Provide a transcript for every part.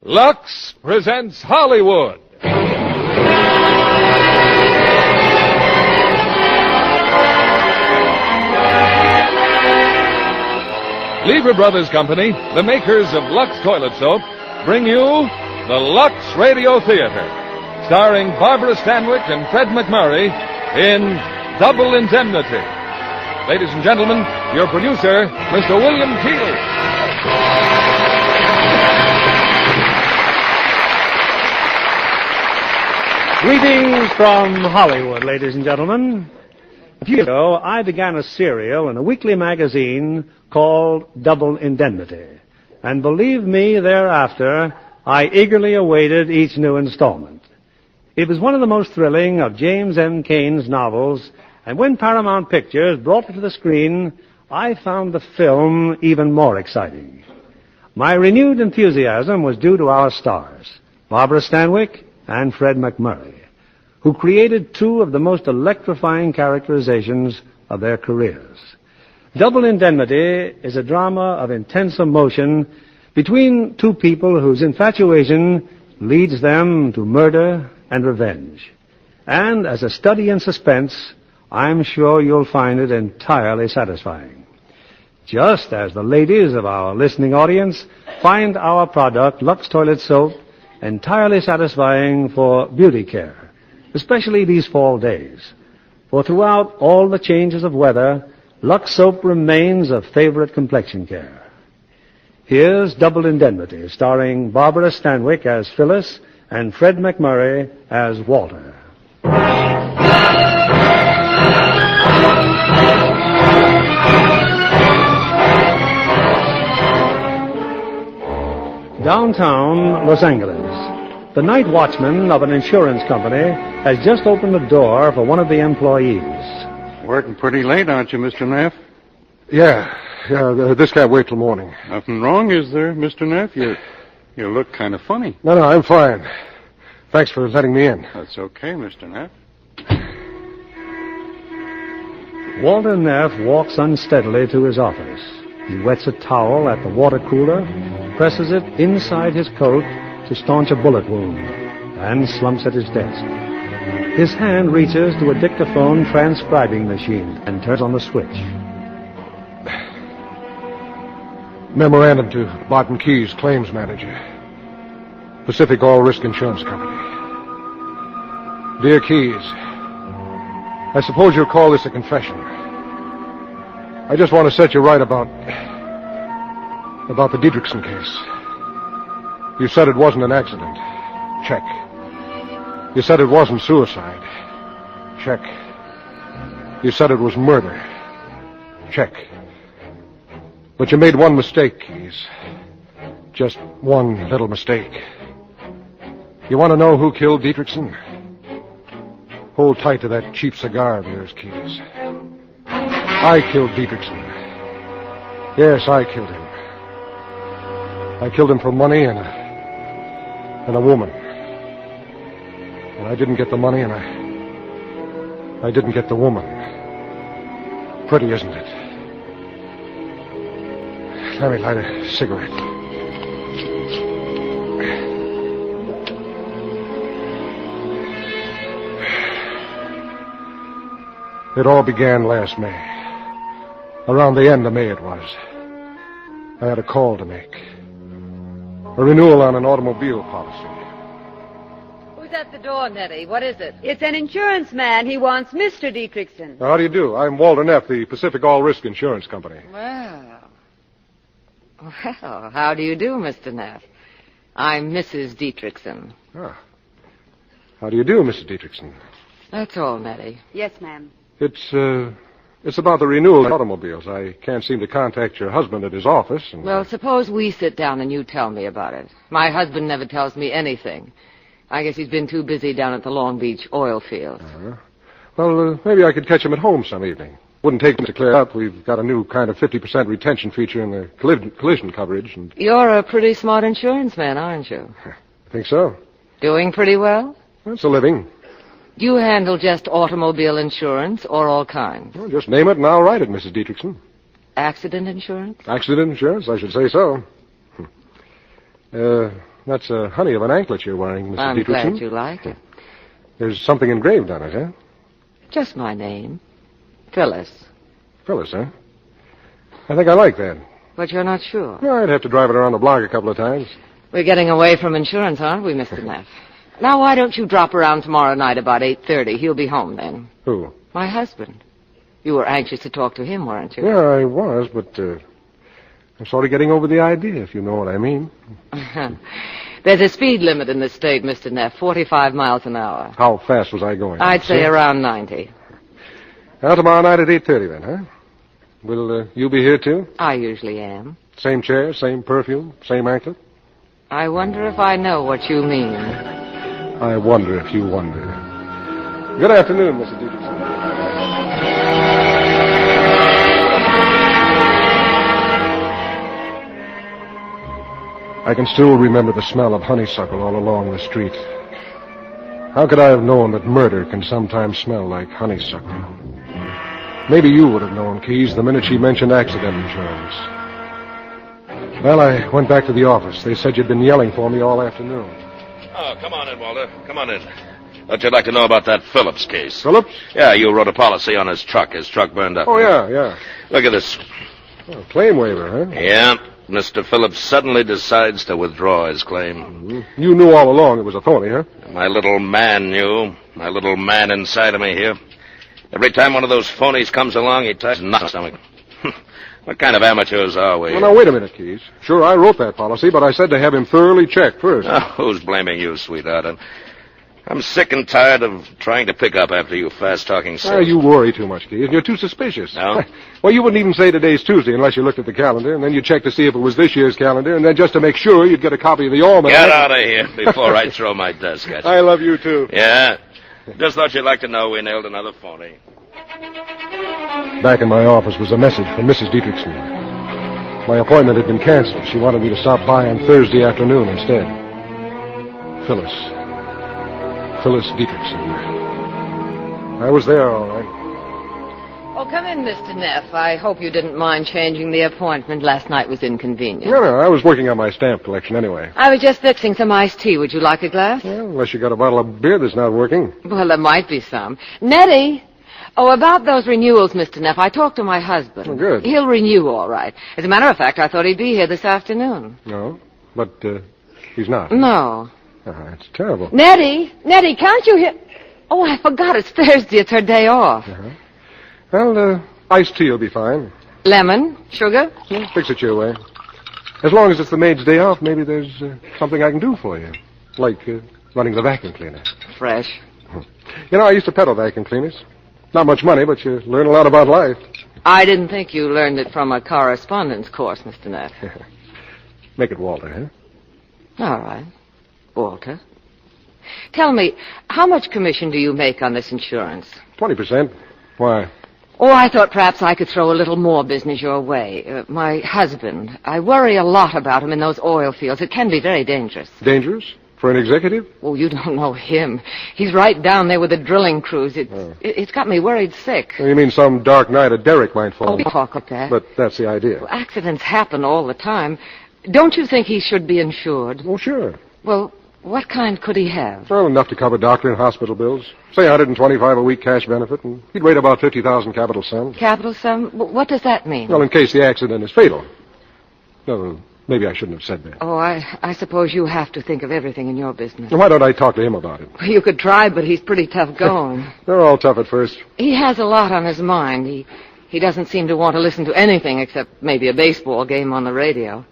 Lux presents Hollywood. Lever Brothers Company, the makers of Lux Toilet Soap, bring you the Lux Radio Theater, starring Barbara Stanwyck and Fred McMurray in Double Indemnity. Ladies and gentlemen, your producer, Mr. William Keeley. Greetings from Hollywood, ladies and gentlemen. A few years ago, I began a serial in a weekly magazine called Double Indemnity. And believe me, thereafter, I eagerly awaited each new installment. It was one of the most thrilling of James M. Cain's novels, and when Paramount Pictures brought it to the screen, I found the film even more exciting. My renewed enthusiasm was due to our stars, Barbara Stanwyck and Fred McMurray, who created two of the most electrifying characterizations of their careers. Double Indemnity is a drama of intense emotion between two people whose infatuation leads them to murder and revenge. And as a study in suspense, I'm sure you'll find it entirely satisfying. Just as the ladies of our listening audience find our product, Lux Toilet Soap, entirely satisfying for beauty care, especially these fall days. For throughout all the changes of weather, Lux Soap remains a favorite complexion care. Here's Double Indemnity, starring Barbara Stanwyck as Phyllis and Fred McMurray as Walter. Downtown Los Angeles. The night watchman of an insurance company has just opened the door for one of the employees. Working pretty late, aren't you, Mr. Neff? Yeah, this can't wait till morning. Nothing wrong, is there, Mr. Neff? You look kind of funny. No, I'm fine. Thanks for letting me in. That's okay, Mr. Neff. Walter Neff walks unsteadily to his office. He wets a towel at the water cooler, presses it inside his coat to staunch a bullet wound, and slumps at his desk. His hand reaches to a dictaphone transcribing machine and turns on the switch. Memorandum to Barton Keyes, claims manager, Pacific All Risk Insurance Company. Dear Keyes, I suppose you'll call this a confession. I just want to set you right about the Dietrichson case. You said it wasn't an accident. Check. You said it wasn't suicide. Check. You said it was murder. Check. But you made one mistake, Keyes. Just one little mistake. You want to know who killed Dietrichson? Hold tight to that cheap cigar of yours, Keyes. I killed Dietrichson. Yes, I killed him. I killed him for money and a woman. And I didn't get the money, and I didn't get the woman. Pretty, isn't it? Let me light a cigarette. It all began last May. Around the end of May it was. I had a call to make. A renewal on an automobile policy. Who's at the door, Nettie? What is it? It's an insurance man. He wants Mr. Dietrichson. How do you do? I'm Walter Neff, the Pacific All Risk Insurance Company. Well, how do you do, Mr. Neff? I'm Mrs. Dietrichson. Ah. How do you do, Mrs. Dietrichson? That's all, Nettie. Yes, ma'am. It's about the renewal of automobiles. I can't seem to contact your husband at his office. And, Well, suppose we sit down and you tell me about it. My husband never tells me anything. I guess he's been too busy down at the Long Beach oil fields. Maybe I could catch him at home some evening. Wouldn't take him to clear up. We've got a new kind of 50% retention feature in the collision coverage. And You're a pretty smart insurance man, aren't you? think so. Doing pretty well? It's a living. Do you handle just automobile insurance or all kinds? Well, just name it and I'll write it, Mrs. Dietrichson. Accident insurance? Accident insurance? I should say so. That's a honey of an anklet you're wearing, Mrs. I'm Dietrichson. glad you like it. There's something engraved on it, huh? Just my name. Phyllis. Phyllis, huh? I think I like that. But you're not sure. No, I'd have to drive it around the block a couple of times. We're getting away from insurance, aren't we, Mr. Neff? Now, why don't you drop around tomorrow night about 8:30? He'll be home then. Who? My husband. You were anxious to talk to him, weren't you? Yeah, I was, but I'm sort of getting over the idea, if you know what I mean. There's a speed limit in this state, Mr. Neff, 45 miles an hour. How fast was I going? I'd say around 90. Now, tomorrow night at 8:30 then, huh? Will you be here, too? I usually am. Same chair, same perfume, same anklet? I wonder if I know what you mean. I wonder if you wonder. Good afternoon, Mrs. Dietrichson. I can still remember the smell of honeysuckle all along the street. How could I have known that murder can sometimes smell like honeysuckle? Maybe you would have known, Keyes, the minute she mentioned accident insurance. Well, I went back to the office. They said you'd been yelling for me all afternoon. Oh, come on in, Walter. Come on in. What you'd like to know about that Phillips case? Phillips? Yeah, you wrote a policy on his truck. His truck burned up. Oh, yeah. Look at this. Oh, claim waiver, huh? Yeah. Mr. Phillips suddenly decides to withdraw his claim. Mm-hmm. You knew all along it was a phony, huh? My little man knew. My little man inside of me here. Every time one of those phonies comes along, he ties my stomach. What kind of amateurs are we? Well, now, wait a minute, Keyes. Sure, I wrote that policy, but I said to have him thoroughly checked first. Oh, who's blaming you, sweetheart? I'm sick and tired of trying to pick up after you fast-talking salesmen. You worry too much, Keyes. You're too suspicious. No? Well, you wouldn't even say today's Tuesday unless you looked at the calendar, and then you'd check to see if it was this year's calendar, and then just to make sure, you'd get a copy of the almanac. Get out of here before I throw my desk at you. I love you, too. Yeah? Just thought you'd like to know we nailed another phony. Back in my office was a message from Mrs. Dietrichson. My appointment had been canceled. She wanted me to stop by on Thursday afternoon instead. Phyllis Dietrichson. I was there, all right. Oh, come in, Mr. Neff. I hope you didn't mind changing the appointment. Last night was inconvenient. No, I was working on my stamp collection anyway. I was just fixing some iced tea. Would you like a glass? Well, unless you got a bottle of beer that's not working. Well, there might be some. Nettie! Oh, about those renewals, Mr. Neff, I talked to my husband. Oh, good. He'll renew all right. As a matter of fact, I thought he'd be here this afternoon. No, but he's not. No. Oh, that's terrible. Nettie, can't you hear... Oh, I forgot. It's Thursday. It's her day off. Uh-huh. Well, iced tea will be fine. Lemon? Sugar? Yeah, fix it your way. As long as it's the maid's day off, maybe there's something I can do for you. Like running the vacuum cleaner. Fresh. You know, I used to peddle vacuum cleaners. Not much money, but you learn a lot about life. I didn't think you learned it from a correspondence course, Mr. Neff. Make it Walter, huh? All right. Walter. Tell me, how much commission do you make on this insurance? 20%. Why? Oh, I thought perhaps I could throw a little more business your way. My husband, I worry a lot about him in those oil fields. It can be very dangerous. Dangerous? For an executive? Oh, you don't know him. He's right down there with the drilling crews. It's got me worried sick. Well, you mean some dark night a derrick might fall? Oh, we talk of that. But that's the idea. Well, accidents happen all the time. Don't you think he should be insured? Oh, sure. Well, what kind could he have? Well, enough to cover doctor and hospital bills. Say $125 a week cash benefit, and he'd rate about $50,000 capital sum. Capital sum? What does that mean? Well, in case the accident is fatal. No, maybe I shouldn't have said that. Oh, I suppose you have to think of everything in your business. Why don't I talk to him about it? Well, you could try, but he's pretty tough going. They're all tough at first. He has a lot on his mind. He doesn't seem to want to listen to anything except maybe a baseball game on the radio.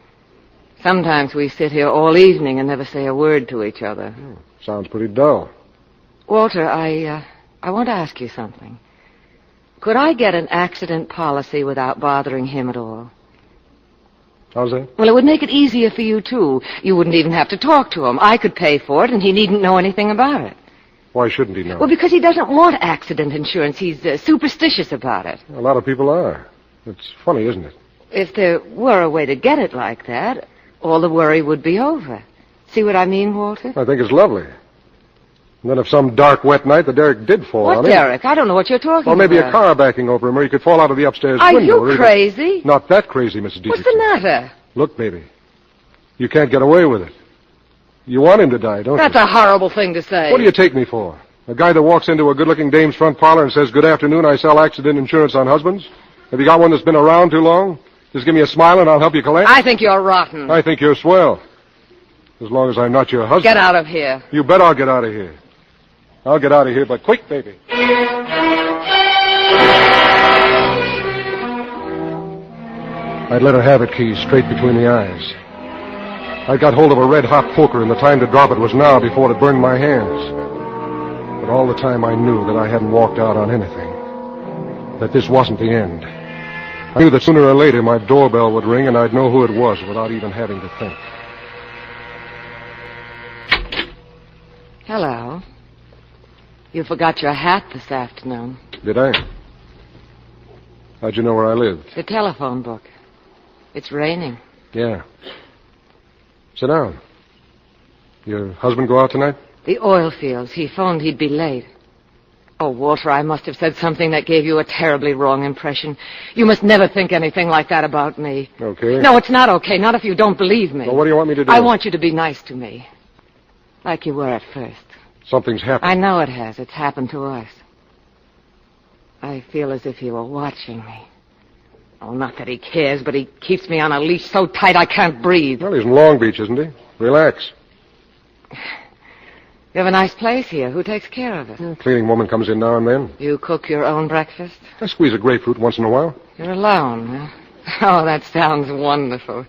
Sometimes we sit here all evening and never say a word to each other. Sounds pretty dull. Walter, I want to ask you something. Could I get an accident policy without bothering him at all? How's that? Well, it would make it easier for you, too. You wouldn't even have to talk to him. I could pay for it, and he needn't know anything about it. Why shouldn't he know? Well, because he doesn't want accident insurance. He's superstitious about it. A lot of people are. It's funny, isn't it? If there were a way to get it like that, all the worry would be over. See what I mean, Walter? I think it's lovely. And then if some dark, wet night the derrick did fall on him... What derrick? I don't know what you're talking about. Or maybe a car backing over him, or he could fall out of the upstairs Are window. you crazy? Not that crazy, Mrs. Dietrichson. What's the matter? Look, baby. You can't get away with it. You want him to die, don't That's you? a horrible thing to say. What do you take me for? A guy that walks into a good-looking dame's front parlor and says, "Good afternoon, I sell accident insurance on husbands." Have you got one that's been around too long? Just give me a smile and I'll help you collect. I think you're rotten. I think you're swell. As long as I'm not your husband. Get out of here. You bet I'll get out of here. I'll get out of here, but quick, baby. I'd let her have it, Keys, straight between the eyes. I got hold of a red-hot poker, and the time to drop it was now before it burned my hands. But all the time I knew that I hadn't walked out on anything. That this wasn't the end. I knew that sooner or later my doorbell would ring and I'd know who it was without even having to think. Hello. You forgot your hat this afternoon. Did I? How'd you know where I lived? The telephone book. It's raining. Yeah. Sit down. Your husband go out tonight? The oil fields. He phoned he'd be late. Oh, Walter, I must have said something that gave you a terribly wrong impression. You must never think anything like that about me. Okay. No, it's not okay. Not if you don't believe me. Well, what do you want me to do? I want you to be nice to me. Like you were at first. Something's happened. I know it has. It's happened to us. I feel as if he were watching me. Oh, not that he cares, but he keeps me on a leash so tight I can't breathe. Well, he's in Long Beach, isn't he? Relax. You have a nice place here. Who takes care of it? Cleaning woman comes in now and then. You cook your own breakfast? I squeeze a grapefruit once in a while. You're alone, huh? Oh, that sounds wonderful.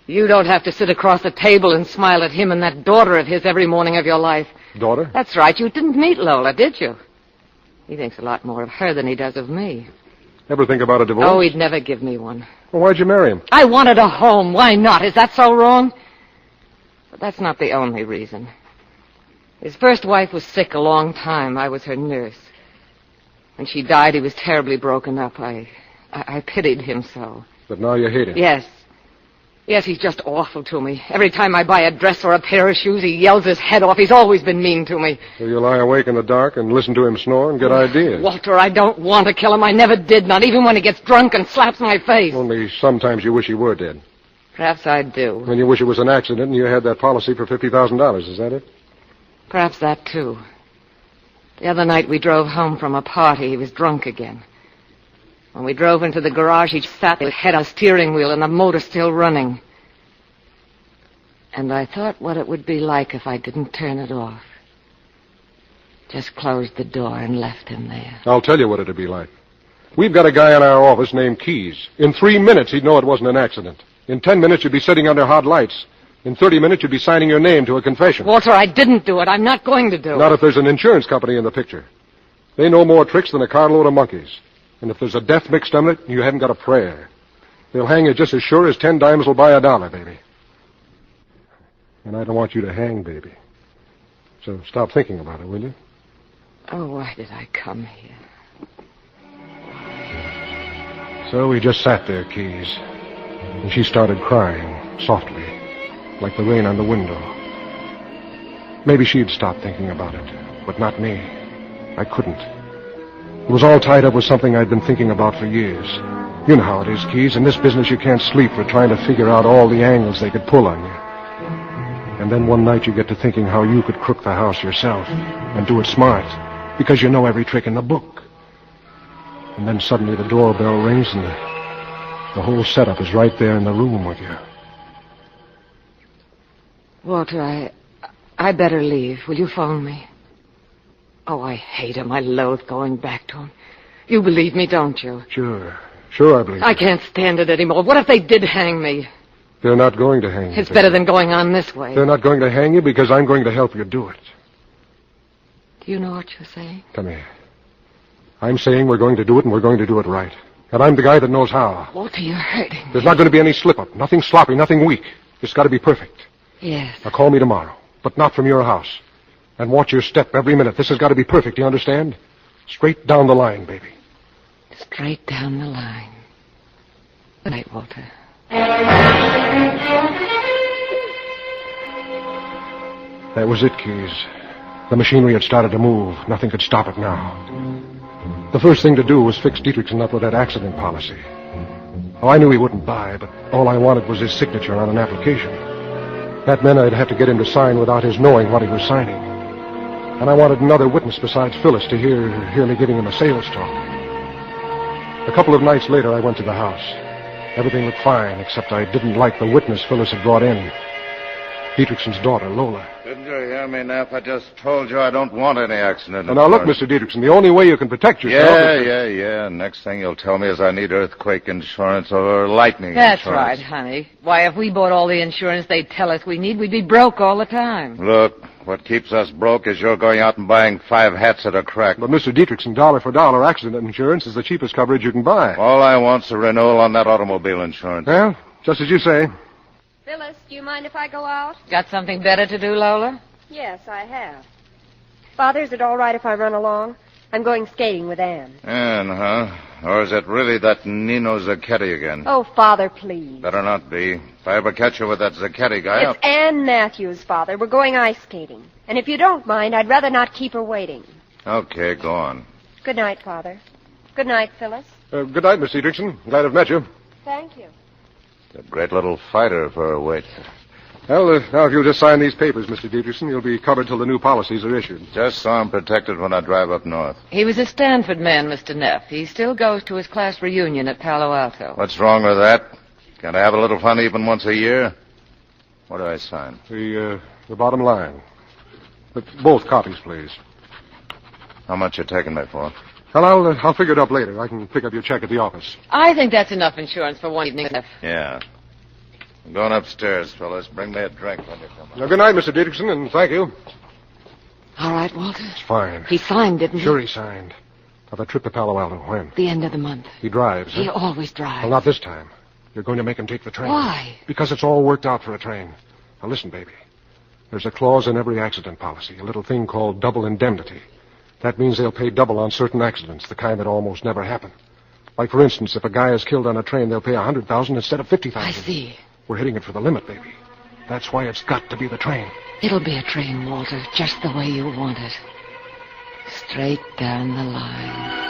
You don't have to sit across the table and smile at him and that daughter of his every morning of your life. Daughter? That's right. You didn't meet Lola, did you? He thinks a lot more of her than he does of me. Ever think about a divorce? Oh, he'd never give me one. Well, why'd you marry him? I wanted a home. Why not? Is that so wrong? But that's not the only reason. His first wife was sick a long time. I was her nurse. When she died, he was terribly broken up. I pitied him so. But now you hate him. Yes. Yes, he's just awful to me. Every time I buy a dress or a pair of shoes, he yells his head off. He's always been mean to me. So you lie awake in the dark and listen to him snore and get ideas. Walter, I don't want to kill him. I never did, not even when he gets drunk and slaps my face. Only sometimes you wish he were dead. Perhaps I do. When you wish it was an accident and you had that policy for $50,000, is that it? Perhaps that, too. The other night we drove home from a party. He was drunk again. When we drove into the garage, he sat with his head on the steering wheel and the motor still running. And I thought what it would be like if I didn't turn it off. Just closed the door and left him there. I'll tell you what it'd be like. We've got a guy in our office named Keys. In 3 minutes, he'd know it wasn't an accident. In 10 minutes, you'd be sitting under hot lights. In 30 minutes, you'd be signing your name to a confession. Walter, I didn't do it. I'm not going to do it. Not if there's an insurance company in the picture. They know more tricks than a carload of monkeys. And if there's a death mixed in it, you haven't got a prayer. They'll hang you just as sure as 10 dimes will buy $1, baby. And I don't want you to hang, baby. So stop thinking about it, will you? Oh, why did I come here? So we just sat there, Keys. And she started crying, softly, like the rain on the window. Maybe she'd stop thinking about it, but not me. I couldn't. It was all tied up with something I'd been thinking about for years. You know how it is, Keys. In this business, you can't sleep for trying to figure out all the angles they could pull on you. And then one night you get to thinking how you could crook the house yourself and do it smart, because you know every trick in the book. And then suddenly the doorbell rings and the whole setup is right there in the room with you. Walter, I better leave. Will you phone me? Oh, I hate him. I loathe going back to him. You believe me, don't you? Sure I believe I you. can't stand it anymore. What if they did hang me? They're not going to hang you. It's better than going on this way. They're not going to hang you because I'm going to help you do it. Do you know what you're saying? Come here. I'm saying we're going to do it, and we're going to do it right. And I'm the guy that knows how. Walter, you're hurting me. There's not going to be any slip-up, nothing sloppy, nothing weak. It's got to be perfect. Yes. Now call me tomorrow, but not from your house. And watch your step every minute. This has got to be perfect, you understand? Straight down the line, baby. Straight down the line. Good night, Walter. That was it, Keys. The machinery had started to move. Nothing could stop it now. The first thing to do was fix Dietrichson up with that accident policy. Oh, I knew he wouldn't buy, but all I wanted was his signature on an application. That meant I'd have to get him to sign without his knowing what he was signing. And I wanted another witness besides Phyllis to hear me giving him a sales talk. A couple of nights later, I went to the house. Everything looked fine, except I didn't like the witness Phyllis had brought in. Dietrichson's daughter, Lola. Didn't you hear me, Neff? I just told you I don't want any accident. Now, look, Mr. Dietrichson, the only way you can protect yourself is... Yeah. Next thing you'll tell me is I need earthquake insurance or lightning That's insurance. right, honey. Why, if we bought all the insurance they'd tell us we need, we'd be broke all the time. Look, what keeps us broke is you're going out and buying 5 hats at a crack. But, Mr. Dietrichson, dollar for dollar, accident insurance is the cheapest coverage you can buy. All I want's a renewal on that automobile insurance. Well, just as you say. Phyllis, do you mind if I go out? Got something better to do, Lola? Yes, I have. Father, is it all right if I run along? I'm going skating with Anne. Anne, huh? Or is it really that Nino Zacchetti again? Oh, Father, please. Better not be. If I ever catch you with that Zacchetti guy... It's Anne Matthews, Father. We're going ice skating. And if you don't mind, I'd rather not keep her waiting. Okay, go on. Good night, Father. Good night, Phyllis. Good night, Miss Dietrichson. Glad I've met you. Thank you. A great little fighter for a weight. Well, now if you'll just sign these papers, Mr. Dietrichson, you'll be covered till the new policies are issued. Just so I'm protected when I drive up north. He was a Stanford man, Mr. Neff. He still goes to his class reunion at Palo Alto. What's wrong with that? Can't I have a little fun even once a year? What do I sign? The bottom line. But both copies, please. How much you taking me for? Well, I'll figure it up later. I can pick up your check at the office. I think that's enough insurance for one evening, Neff. Yeah. I'm going upstairs, fellas. Bring me a drink when you come up. Now, good night, Mr. Dietrichson, and thank you. All right, Walter. It's fine. He signed, didn't he? Sure he signed. Now, the trip to Palo Alto, when? The end of the month. He drives, He huh? always drives. Well, not this time. You're going to make him take the train. Why? Because it's all worked out for a train. Now, listen, baby. There's a clause in every accident policy, a little thing called double indemnity. That means they'll pay double on certain accidents, the kind that almost never happen. Like, for instance, if a guy is killed on a train, they'll pay $100,000 instead of $50,000. I see. We're hitting it for the limit, baby. That's why it's got to be the train. It'll be a train, Walter, just the way you want it. Straight down the line.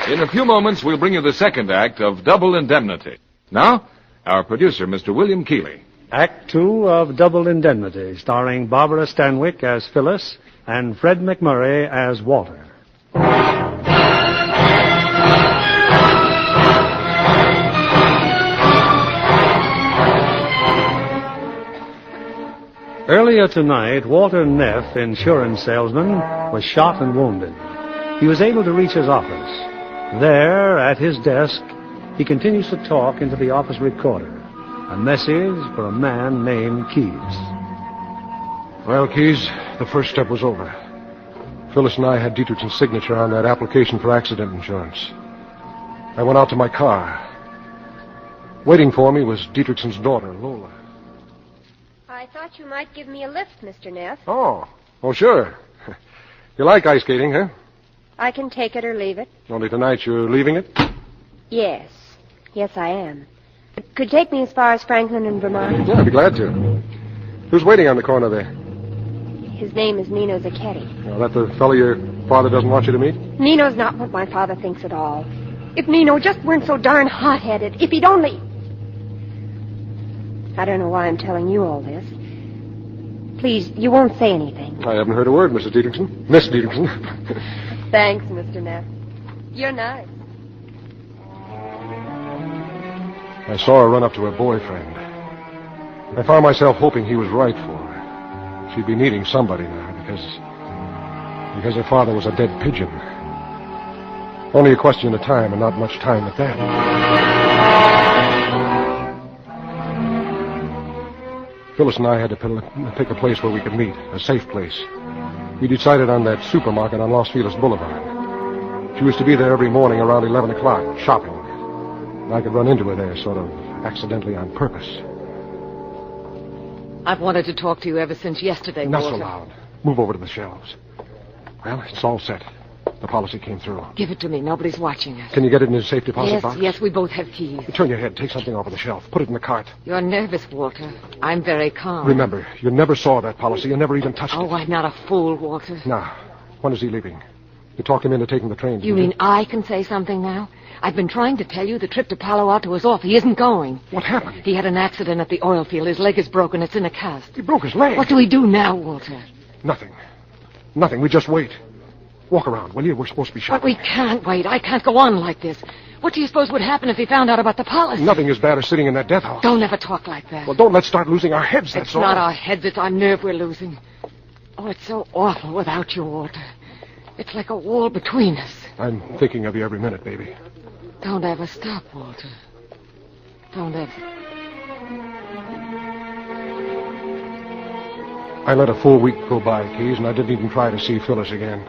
In a few moments, we'll bring you the second act of Double Indemnity. Now, our producer, Mr. William Keeley. Act 2 of Double Indemnity, starring Barbara Stanwyck as Phyllis and Fred McMurray as Walter. Earlier tonight, Walter Neff, insurance salesman, was shot and wounded. He was able to reach his office. There, at his desk, he continues to talk into the office recorder. A message for a man named Keyes. Well, Keyes, the first step was over. Phyllis and I had Dietrichson's signature on that application for accident insurance. I went out to my car. Waiting for me was Dietrichson's daughter, Lola. I thought you might give me a lift, Mr. Neff. Oh, sure. You like ice skating, huh? I can take it or leave it. Only tonight you're leaving it? Yes. Yes, I am. Could take me as far as Franklin and Vermont. Yeah, I'd be glad to. Who's waiting on the corner there? His name is Nino Zacchetti. Well, that the fellow your father doesn't want you to meet? Nino's not what my father thinks at all. If Nino just weren't so darn hot-headed, if he'd only... I don't know why I'm telling you all this. Please, you won't say anything. I haven't heard a word, Mrs. Dietrichson. Miss Dietrichson. Thanks, Mr. Neff. You're nice. I saw her run up to her boyfriend. I found myself hoping he was right for her. She'd be needing somebody now because her father was a dead pigeon. Only a question of time, and not much time at that. Phyllis and I had to pick a place where we could meet, a safe place. We decided on that supermarket on Los Feliz Boulevard. She was to be there every morning around 11 o'clock, shopping. And I could run into her there, sort of accidentally on purpose. I've wanted to talk to you ever since yesterday, Not Walter. so loud. Move over to the shelves. Well, it's all set. The policy came through. Give it to me. Nobody's watching us. Can you get it in his safe deposit Yes, box? yes, we both have keys. Turn your head. Take something off of the shelf. Put it in the cart. You're nervous, Walter. I'm very calm. Remember, you never saw that policy. You never even touched it. Oh, I'm not a fool, Walter. Now, when is he leaving? You talked him into taking the train, didn't You mean I can say something now? I've been trying to tell you the trip to Palo Alto is off. He isn't going. What happened? He had an accident at the oil field. His leg is broken. It's in a cast. He broke his leg. What do we do now, Walter? Nothing. Nothing. We just wait. Walk around, will you? We're supposed to be shot. But we can't wait. I can't go on like this. What do you suppose would happen if he found out about the policy? Nothing as bad as sitting in that death house. Don't ever talk like that. Well, don't let's start losing our heads, that's It's all. not our heads. It's our nerve we're losing. Oh, it's so awful without you, Walter. It's like a wall between us. I'm thinking of you every minute, baby. Don't ever stop, Walter. Don't ever. I let a full week go by, Keys, and I didn't even try to see Phyllis again.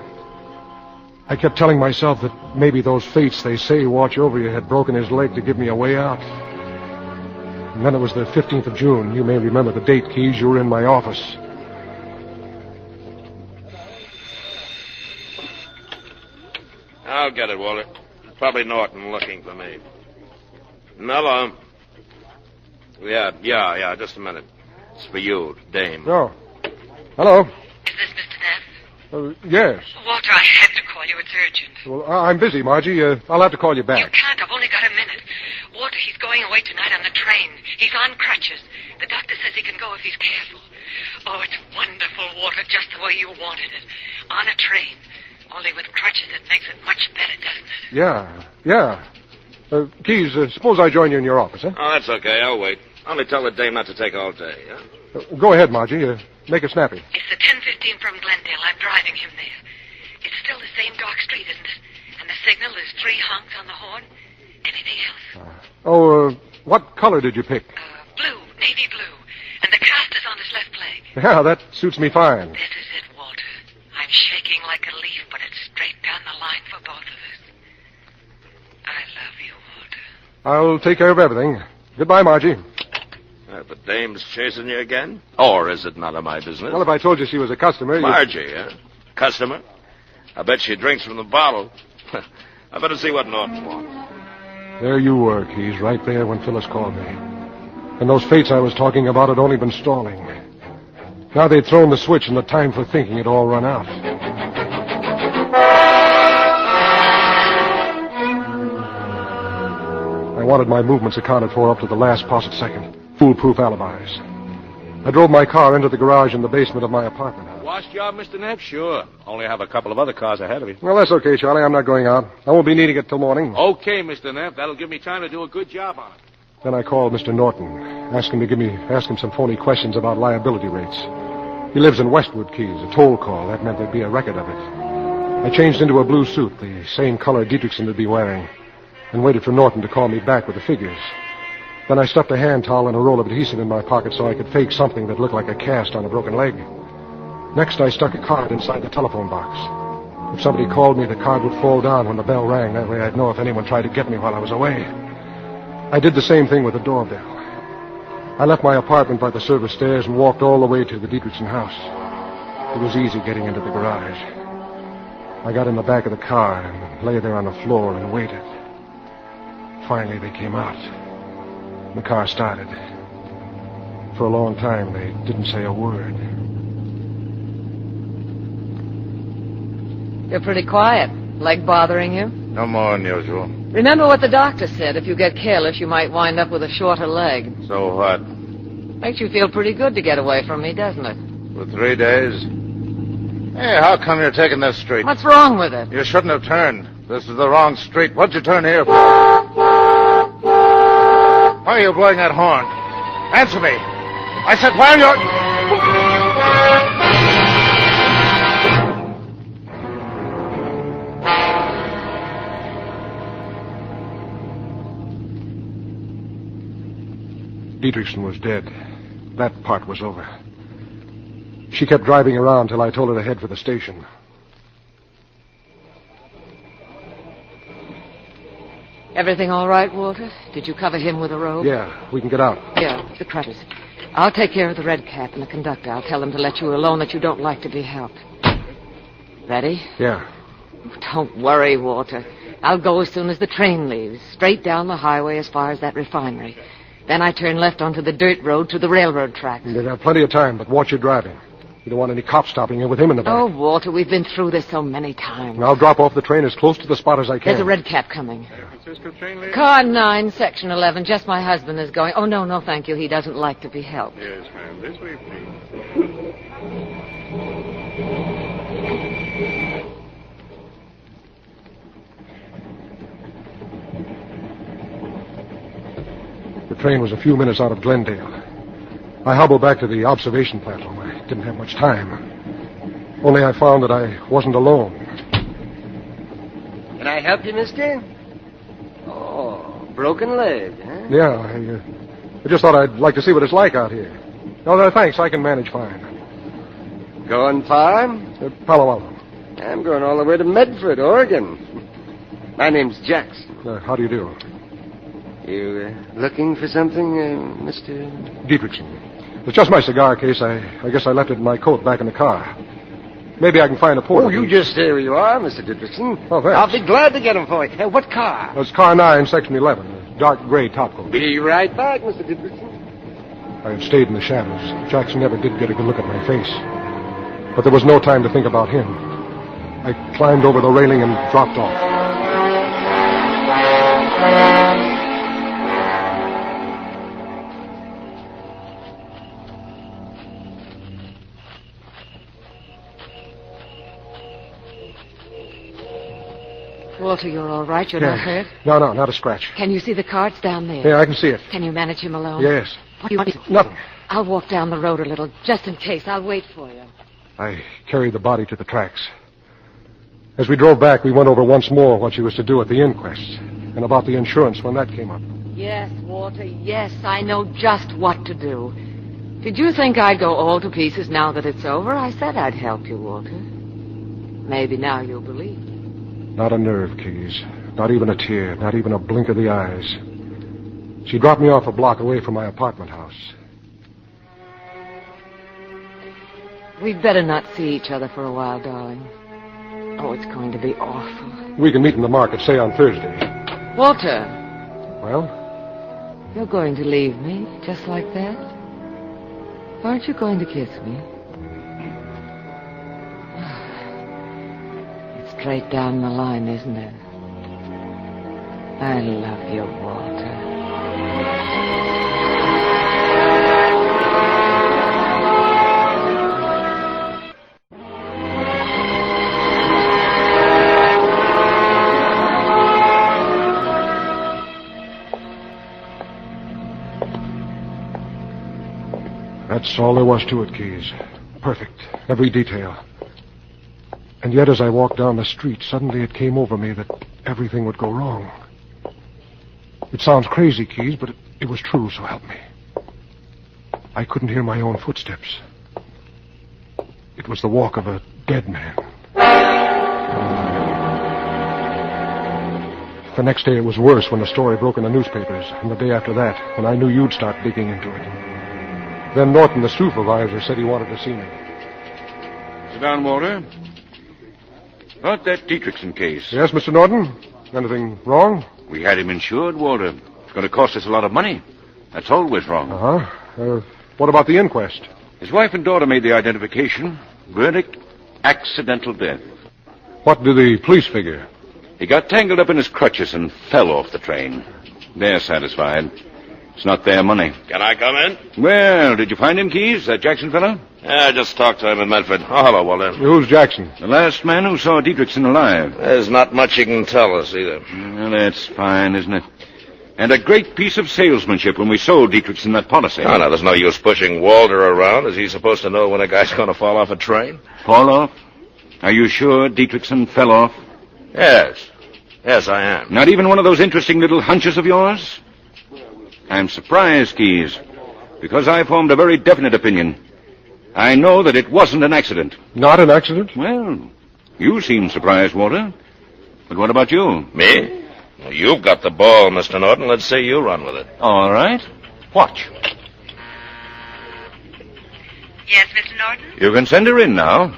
I kept telling myself that maybe those fates they say watch over you had broken his leg to give me a way out. And then it was the 15th of June. You may remember the date, Keys. You were in my office. I'll get it, Walter. Probably Norton looking for me. Hello. Yeah, just a minute. It's for you, Dame. Oh. Hello. Is this Mr. Neff? Yes. Walter, I have to call you. It's urgent. Well, I'm busy, Margie. I'll have to call you You back. can't. I've only got a minute. Walter, he's going away tonight on the train. He's on crutches. The doctor says he can go if he's careful. Oh, it's wonderful, Walter, just the way you wanted it. On a train. Only with crutches it makes it much better, doesn't it? Yeah. Keys, suppose I join you in your office, huh? Oh, that's okay. I'll wait. Only tell the dame not to take all day, huh? Go ahead, Margie. Make it snappy. It's the 10:15 from Glendale. I'm driving him there. It's still the same dark street, isn't it? And the signal is 3 honks on the horn. Anything else? What color did you pick? Blue, navy blue. And the cast is on his left leg. Yeah, that suits me fine. This is it, Walter. I'm shaking like a leaf, but it's straight down the line for both of us. I love you, Walter. I'll take care of everything. Goodbye, Margie. The dame's chasing you again? Or is it none of my business? Well, if I told you she was a customer... Margie, huh? Customer? I bet she drinks from the bottle. I better see what Norton wants. There you were, Keys, right there when Phyllis called me. And those fates I was talking about had only been stalling. Now they'd thrown the switch and the time for thinking had all run out. I wanted my movements accounted for up to the last possible second. Foolproof alibis. I drove my car into the garage in the basement of my apartment. Wash job, Mr. Neff? Sure. Only have a couple of other cars ahead of you. Well, that's okay, Charlie. I'm not going out. I won't be needing it till morning. Okay, Mr. Neff. That'll give me time to do a good job on it. Then I called Mr. Norton, asked him some phony questions about liability rates. He lives in Westwood, Keys, a toll call. That meant there'd be a record of it. I changed into a blue suit, the same color Dietrichson would be wearing, and waited for Norton to call me back with the figures. Then I stuffed a hand towel and a roll of adhesive in my pocket so I could fake something that looked like a cast on a broken leg. Next, I stuck a card inside the telephone box. If somebody called me, the card would fall down when the bell rang. That way I'd know if anyone tried to get me while I was away. I did the same thing with the doorbell. I left my apartment by the service stairs and walked all the way to the Dietrichson house. It was easy getting into the garage. I got in the back of the car and lay there on the floor and waited. Finally, they came out. The car started. For a long time, they didn't say a word. You're pretty quiet. Leg bothering you? No more than usual. Remember what the doctor said. If you get careless, you might wind up with a shorter leg. So what? Makes you feel pretty good to get away from me, doesn't it? For 3 days? Hey, how come you're taking this street? What's wrong with it? You shouldn't have turned. This is the wrong street. What'd you turn here for? Why are you blowing that horn? Answer me. I said, why are you... Dietrichson was dead. That part was over. She kept driving around till I told her to head for the station. Everything all right, Walter? Did you cover him with a robe? Yeah, we can get out. Yeah, the crutches. I'll take care of the red cap and the conductor. I'll tell them to let you alone, that you don't like to be helped. Ready? Yeah. Don't worry, Walter. I'll go as soon as the train leaves, straight down the highway as far as that refinery. Then I turn left onto the dirt road to the railroad tracks. You'll have plenty of time, but watch your driving. You don't want any cops stopping you with him in the back. Oh, Walter, we've been through this so many times. And I'll drop off the train as close to the spot as I can. There's a red cap coming. Francisco train lady? Car 9, section 11. Just my husband is going. Oh, no, thank you. He doesn't like to be helped. Yes, ma'am. This way, please. The train was a few minutes out of Glendale. I hobbled back to the observation platform. I didn't have much time. Only I found that I wasn't alone. Can I help you, mister? Oh, broken leg, huh? Yeah, I just thought I'd like to see what it's like out here. No, thanks. I can manage fine. Going far? Palo Alto. I'm going all the way to Medford, Oregon. My name's Jackson. How do you do? You looking for something, Mr.? Dietrichson. It's just my cigar case. I guess I left it in my coat back in the car. Maybe I can find a porter. Oh, you just stay where you are, Mr. Dietrichson. Oh, thanks. I'll be glad to get him for you. What car? It's car 9, section 11. A dark gray topcoat. Be right back, Mr. Dietrichson. I had stayed in the shadows. Jackson never did get a good look at my face. But there was no time to think about him. I climbed over the railing and dropped off. Walter, you're all right? You're not hurt? No, not a scratch. Can you see the carts down there? Yeah, I can see it. Can you manage him alone? Yes. What do you want to do? Nothing. I'll walk down the road a little, just in case. I'll wait for you. I carried the body to the tracks. As we drove back, we went over once more what she was to do at the inquest, and about the insurance when that came up. Yes, Walter, yes, I know just what to do. Did you think I'd go all to pieces now that it's over? I said I'd help you, Walter. Maybe now you'll believe. Not a nerve, Keys. Not even a tear. Not even a blink of the eyes. She dropped me off a block away from my apartment house. We'd better not see each other for a while, darling. Oh, it's going to be awful. We can meet in the market, say on Thursday. Walter. Well? You're going to leave me, just like that? Aren't you going to kiss me? It's straight down the line, isn't it? I love you, Walter. That's all there was to it, Keys. Perfect. Every detail. And yet, as I walked down the street, suddenly it came over me that everything would go wrong. It sounds crazy, Keys, but it was true, so help me. I couldn't hear my own footsteps. It was the walk of a dead man. The next day it was worse when the story broke in the newspapers, and the day after that, when I knew you'd start digging into it. Then Norton, the supervisor, said he wanted to see me. Sit down, Walter. About that Dietrichson case. Yes, Mr. Norton? Anything wrong? We had him insured, Walter. It's going to cost us a lot of money. That's always wrong. Uh-huh. What about the inquest? His wife and daughter made the identification. Verdict, accidental death. What do the police figure? He got tangled up in his crutches and fell off the train. They're satisfied. It's not their money. Can I come in? Well, did you find him, Keys, that Jackson fellow? Yeah, I just talked to him in Medford. Oh, hello, Walter. Who's Jackson? The last man who saw Dietrichson alive. There's not much he can tell us, either. Well, that's fine, isn't it? And a great piece of salesmanship when we sold Dietrichson that policy. Oh, now, there's no use pushing Walter around. Is he supposed to know when a guy's going to fall off a train? Fall off? Are you sure Dietrichson fell off? Yes. Yes, I am. Not even one of those interesting little hunches of yours? I'm surprised, Keys, because I formed a very definite opinion. I know that it wasn't an accident. Not an accident? Well, you seem surprised, Walter. But what about you? Me? Well, you've got the ball, Mr. Norton. Let's see you run with it. All right. Watch. Yes, Mr. Norton? You can send her in now.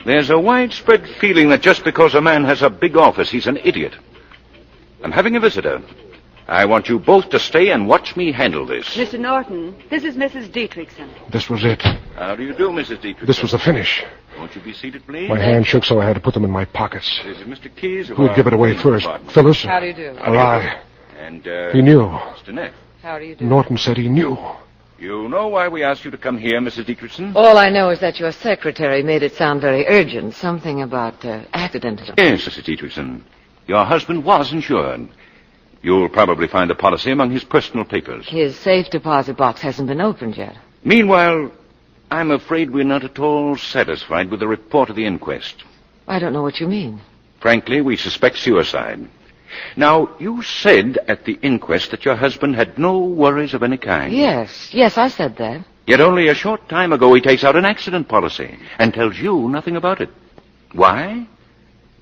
There's a widespread feeling that just because a man has a big office, he's an idiot. I'm having a visitor. I want you both to stay and watch me handle this. Mr. Norton, this is Mrs. Dietrichson. This was it. How do you do, Mrs. Dietrichson? This was the finish. Won't you be seated, please? My hand shook, so I had to put them in my pockets. This is Mr. Keyes. Who'd give it away first? Phyllis? How do you do? Or I? And, He knew. Mr. Neff. How do you do? Norton said he knew. You know why we asked you to come here, Mrs. Dietrichson? All I know is that your secretary made it sound very urgent. Something about accident. Yes, Mrs. Dietrichson. Your husband was insured. You'll probably find the policy among his personal papers. His safe deposit box hasn't been opened yet. Meanwhile, I'm afraid we're not at all satisfied with the report of the inquest. I don't know what you mean. Frankly, we suspect suicide. Now, you said at the inquest that your husband had no worries of any kind. Yes, I said that. Yet only a short time ago he takes out an accident policy and tells you nothing about it. Why?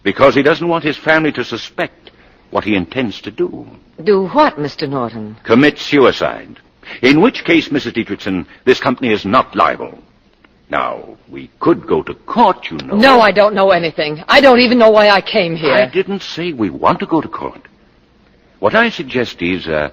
Because he doesn't want his family to suspect what he intends to do. Do what, Mr. Norton? Commit suicide. In which case, Mrs. Dietrichson, this company is not liable. Now, we could go to court, you know. No, I don't know anything. I don't even know why I came here. I didn't say we want to go to court. What I suggest is a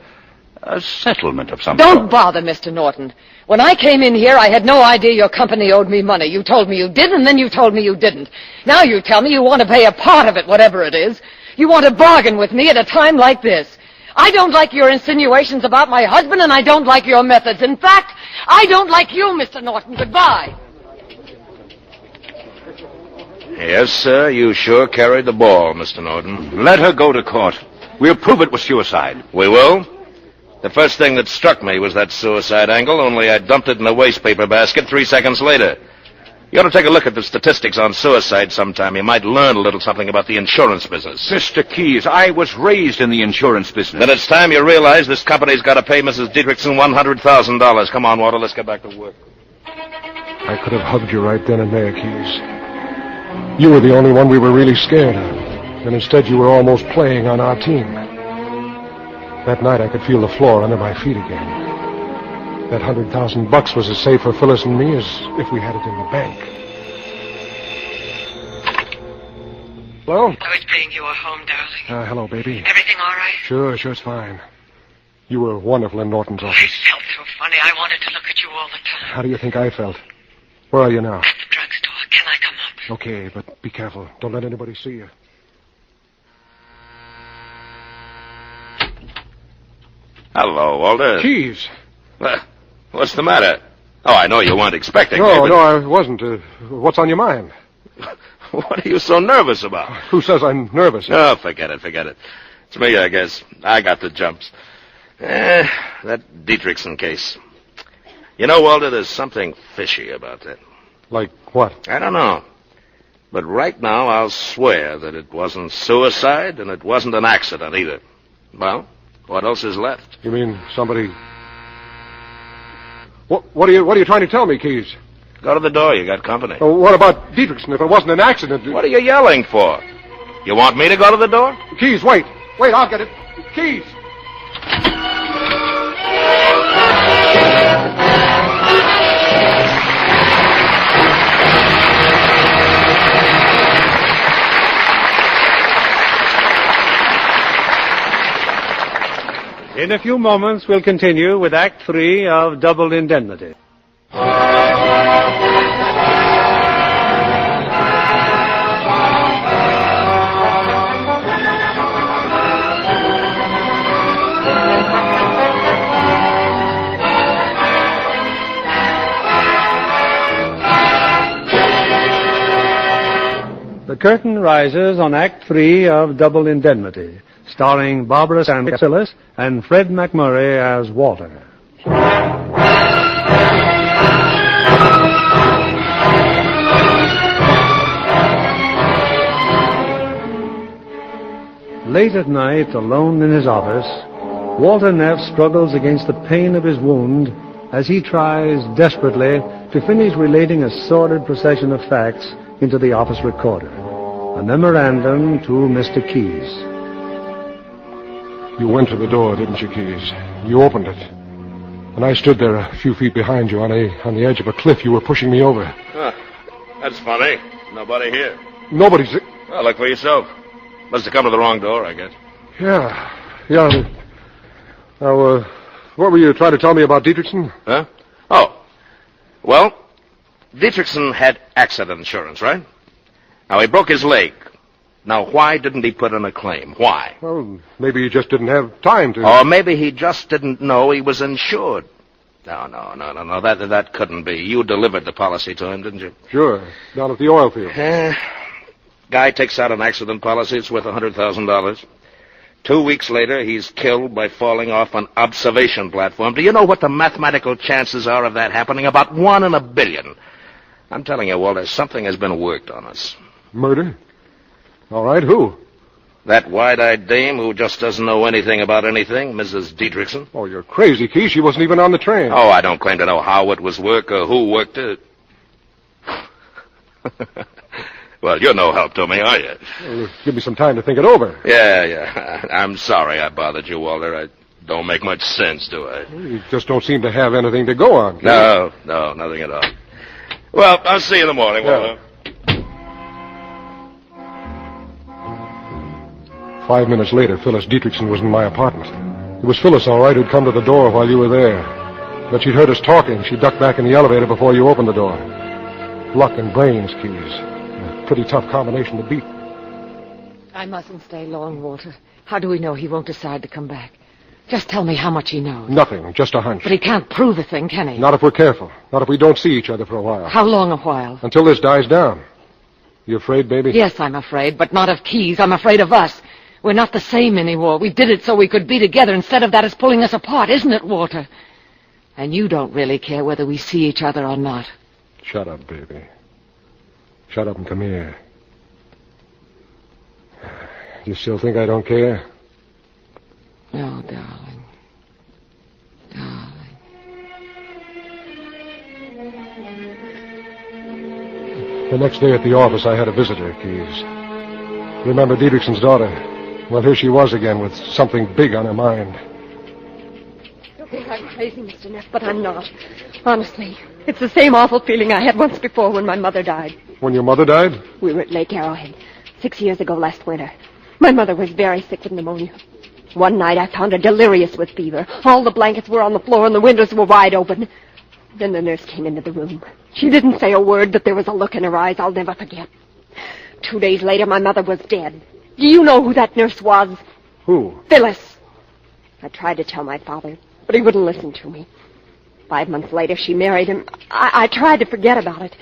settlement of some Don't sort. bother, Mr. Norton. When I came in here, I had no idea your company owed me money. You told me you did, and then you told me you didn't. Now you tell me you want to pay a part of it, whatever it is. You want to bargain with me at a time like this. I don't like your insinuations about my husband, and I don't like your methods. In fact, I don't like you, Mr. Norton. Goodbye. Yes, sir, you sure carried the ball, Mr. Norton. Let her go to court. We'll prove it was suicide. We will? The first thing that struck me was that suicide angle, only I dumped it in a waste paper basket 3 seconds later. You ought to take a look at the statistics on suicide sometime. You might learn a little something about the insurance business. Mr. Keyes, I was raised in the insurance business. Then it's time you realize this company's got to pay Mrs. Dietrichson $100,000. Come on, Walter, let's get back to work. I could have hugged you right then and there, Keyes. You were the only one we were really scared of. And instead you were almost playing on our team. That night I could feel the floor under my feet again. That $100,000 was as safe for Phyllis and me as if we had it in the bank. Hello? I was bringing you home, darling. Hello, baby. Everything all right? Sure, it's fine. You were wonderful in Norton's office. I felt so funny. I wanted to look at you all the time. How do you think I felt? Where are you now? At the drugstore. Can I come up? Okay, but be careful. Don't let anybody see you. Hello, Walter. Keyes. What's the matter? Oh, I know you weren't expecting me. No, I wasn't. What's on your mind? What are you so nervous about? Who says I'm nervous? Oh, forget it. It's me, I guess. I got the jumps. That Dietrichson case. You know, Walter, there's something fishy about that. Like what? I don't know. But right now, I'll swear that it wasn't suicide and it wasn't an accident either. Well, what else is left? You mean somebody... What are you trying to tell me, Keyes? Go to the door. You got company. What about Dietrichson? If it wasn't an accident... What are you yelling for? You want me to go to the door? Keyes, wait. Wait, I'll get it. Keyes! In a few moments, we'll continue with Act 3 of Double Indemnity. The curtain rises on Act 3 of Double Indemnity, starring Barbara Stanwyck as Phyllis and Fred McMurray as Walter. Late at night, alone in his office, Walter Neff struggles against the pain of his wound as he tries desperately to finish relating a sordid procession of facts into the office recorder. A memorandum to Mr. Keyes. You went to the door, didn't you, Keyes? You opened it. And I stood there a few feet behind you on the edge of a cliff. You were pushing me over. That's funny. Nobody here. Nobody's... Well, look for yourself. Must have come to the wrong door, I guess. Yeah. Now, what were you trying to tell me about Dietrichson? Huh? Oh. Well, Dietrichson had accident insurance, right? Now, he broke his leg. Now, why didn't he put in a claim? Why? Well, maybe he just didn't have time to... Or maybe he just didn't know he was insured. No. That couldn't be. You delivered the policy to him, didn't you? Sure. Down at the oil field. Guy takes out an accident policy. It's worth $100,000. 2 weeks later, he's killed by falling off an observation platform. Do you know what the mathematical chances are of that happening? About 1 in a billion. I'm telling you, Walter, something has been worked on us. Murder? All right, who? That wide-eyed dame who just doesn't know anything about anything, Mrs. Dietrichson. Oh, you're crazy, Key. She wasn't even on the train. Oh, I don't claim to know how it was worked or who worked it. Well, you're no help to me, are you? Well, give me some time to think it over. Yeah. I'm sorry I bothered you, Walter. I don't make much sense, do I? You just don't seem to have anything to go on. No, nothing at all. Well, I'll see you in the morning, Walter. 5 minutes later, Phyllis Dietrichson was in my apartment. It was Phyllis, all right, who'd come to the door while you were there. But she'd heard us talking. She ducked back in the elevator before you opened the door. Luck and brains, Keys. A pretty tough combination to beat. I mustn't stay long, Walter. How do we know he won't decide to come back? Just tell me how much he knows. Nothing, just a hunch. But he can't prove a thing, can he? Not if we're careful. Not if we don't see each other for a while. How long a while? Until this dies down. You afraid, baby? Yes, I'm afraid, but not of Keys. I'm afraid of us. We're not the same anymore. We did it so we could be together. Instead of that, it's pulling us apart, isn't it, Walter? And you don't really care whether we see each other or not. Shut up, baby. Shut up and come here. You still think I don't care? No, darling. The next day at the office, I had a visitor, Keys. Remember Dietrichson's daughter? Well, here she was again with something big on her mind. You think I'm crazy, Mr. Neff, but I'm not. Honestly, it's the same awful feeling I had once before when my mother died. When your mother died? We were at Lake Arrowhead 6 years ago last winter. My mother was very sick with pneumonia. One night I found her delirious with fever. All the blankets were on the floor and the windows were wide open. Then the nurse came into the room. She didn't say a word, but there was a look in her eyes I'll never forget. 2 days later, my mother was dead. Do you know who that nurse was? Who? Phyllis. I tried to tell my father, but he wouldn't listen to me. 5 months later, she married him. I tried to forget about it.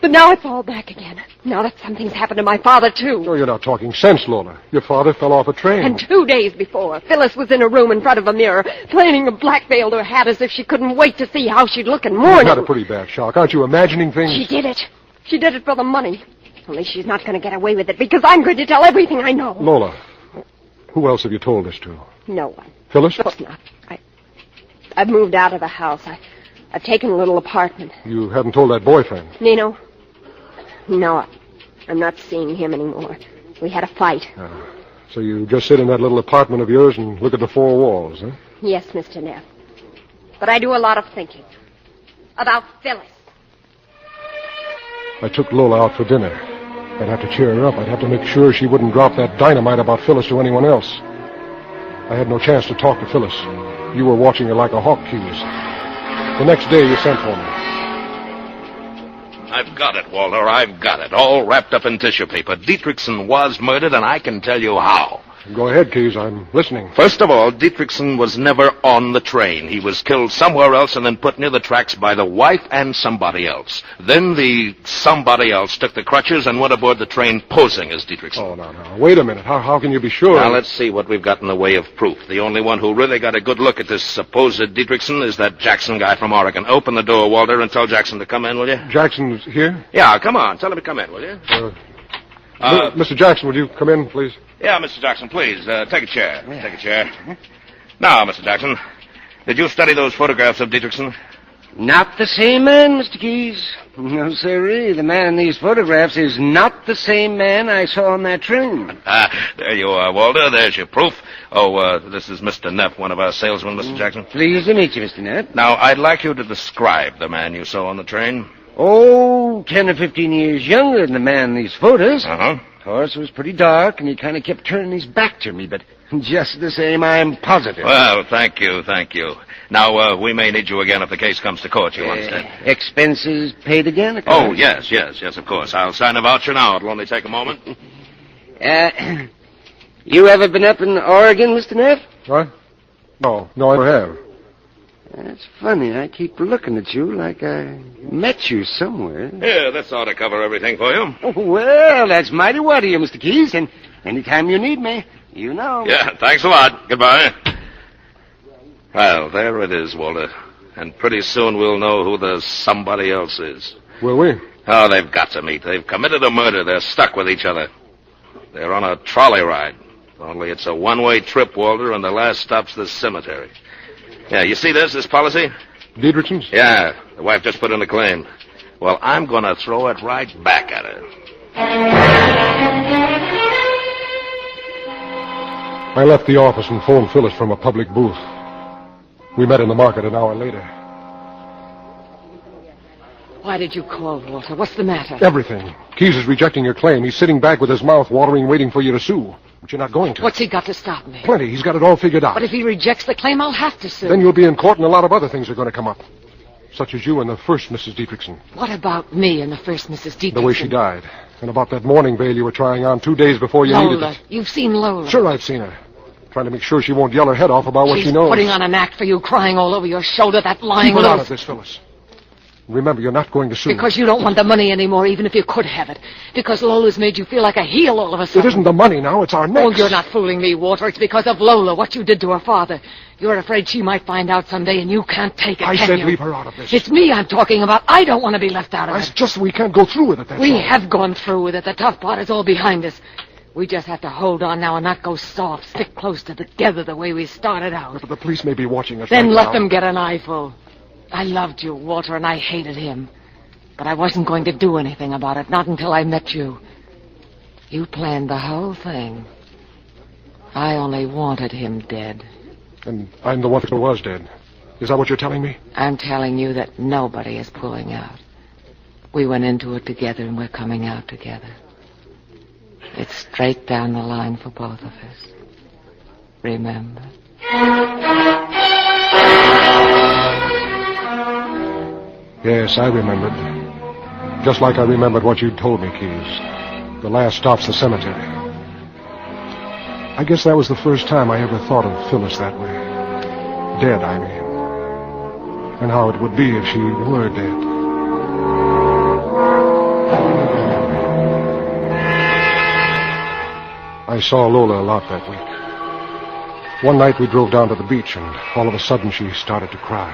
But now it's all back again. Now that something's happened to my father, too. No, you're not talking sense, Lola. Your father fell off a train. And 2 days before, Phyllis was in a room in front of a mirror, planning a black-veiled her hat as if she couldn't wait to see how she'd look in mourning. You had a pretty bad shock. Aren't you imagining things? She did it. She did it for the money. Only she's not going to get away with it because I'm going to tell everything I know. Lola, who else have you told this to? No one. Phyllis? Of course not. I've moved out of the house. I've taken a little apartment. You haven't told that boyfriend? Nino? No, I'm not seeing him anymore. We had a fight. So you just sit in that little apartment of yours and look at the four walls, huh? Yes, Mr. Neff. But I do a lot of thinking. About Phyllis. I took Lola out for dinner. I'd have to cheer her up. I'd have to make sure she wouldn't drop that dynamite about Phyllis to anyone else. I had no chance to talk to Phyllis. You were watching her like a hawk, Keys. The next day you sent for me. I've got it, Walter. I've got it. All wrapped up in tissue paper. Dietrichson was murdered, and I can tell you how. Go ahead, Keys. I'm listening. First of all, Dietrichson was never on the train. He was killed somewhere else and then put near the tracks by the wife and somebody else. Then the somebody else took the crutches and went aboard the train posing as Dietrichson. Oh, no. Wait a minute. How can you be sure? Now, let's see what we've got in the way of proof. The only one who really got a good look at this supposed Dietrichson is that Jackson guy from Oregon. Open the door, Walter, and tell Jackson to come in, will you? Jackson's here? Yeah, come on. Tell him to come in, will you? Mr. Jackson, would you come in, please? Yeah, Mr. Jackson, please. Take a chair. Yeah. Take a chair. Now, Mr. Jackson, did you study those photographs of Dietrichson? Not the same man, Mr. Keyes. No, sirree. The man in these photographs is not the same man I saw on that train. There you are, Walter. There's your proof. Oh, this is Mr. Neff, one of our salesmen, Mr. Jackson. Pleased to meet you, Mr. Neff. Now, I'd like you to describe the man you saw on the train. Oh, 10 or 15 years younger than the man in these photos. Uh-huh. Horse was pretty dark, and he kind of kept turning his back to me, but just the same, I'm positive. Well, thank you. Now, we may need you again if the case comes to court, you understand? Expenses paid again? Oh, yes, of course. I'll sign a voucher now. It'll only take a moment. You ever been up in Oregon, Mr. Neff? What? No, I never have. That's funny. I keep looking at you like I met you somewhere. Yeah, this ought to cover everything for you. Oh, well, that's mighty what of you, Mr. Keyes, and anytime you need me, you know. Yeah, thanks a lot. Goodbye. Well, there it is, Walter. And pretty soon we'll know who the somebody else is. Will we? Oh, they've got to meet. They've committed a murder. They're stuck with each other. They're on a trolley ride. Only it's a one-way trip, Walter, and the last stop's the cemetery. Yeah, you see this policy? Dietrichson's? Yeah, the wife just put in a claim. Well, I'm going to throw it right back at her. I left the office and phoned Phyllis from a public booth. We met in the market an hour later. Why did you call, Walter? What's the matter? Everything. Keyes is rejecting your claim. He's sitting back with his mouth watering, waiting for you to sue. But you're not going to. What's he got to stop me? Plenty. He's got it all figured out. But if he rejects the claim, I'll have to sue. Then you'll be in court and a lot of other things are going to come up. Such as you and the first Mrs. Dietrichson. What about me and the first Mrs. Dietrichson? The way she died. And about that mourning veil you were trying on 2 days before you needed it. You've seen Lola. Sure, I've seen her. Trying to make sure she won't yell her head off about what she knows. She's putting on an act for you, crying all over your shoulder, that lying Keep her out of this, Phyllis. Remember, you're not going to sue. Because you don't want the money anymore, even if you could have it. Because Lola's made you feel like a heel all of a sudden. It isn't the money now, it's our necks. Oh, you're not fooling me, Walter. It's because of Lola, what you did to her father. You're afraid she might find out someday, and you can't take it, I can said you? Leave her out of this. It's me I'm talking about. I don't want to be left out of it. It's just we can't go through with it, that's We all. have gone through with it. The tough part is all behind us. We just have to hold on now and not go soft. Stick close together the way we started out. But the police may be watching us Then right let now. them get an eyeful. I loved you, Walter, and I hated him. But I wasn't going to do anything about it, not until I met you. You planned the whole thing. I only wanted him dead. And I'm the one who was dead. Is that what you're telling me? I'm telling you that nobody is pulling out. We went into it together and we're coming out together. It's straight down the line for both of us. Remember? Yes, I remembered. Just like I remembered what you'd told me, Keyes. The last stop's the cemetery. I guess that was the first time I ever thought of Phyllis that way. Dead, I mean. And how it would be if she were dead. I saw Lola a lot that week. One night we drove down to the beach, and all of a sudden she started to cry.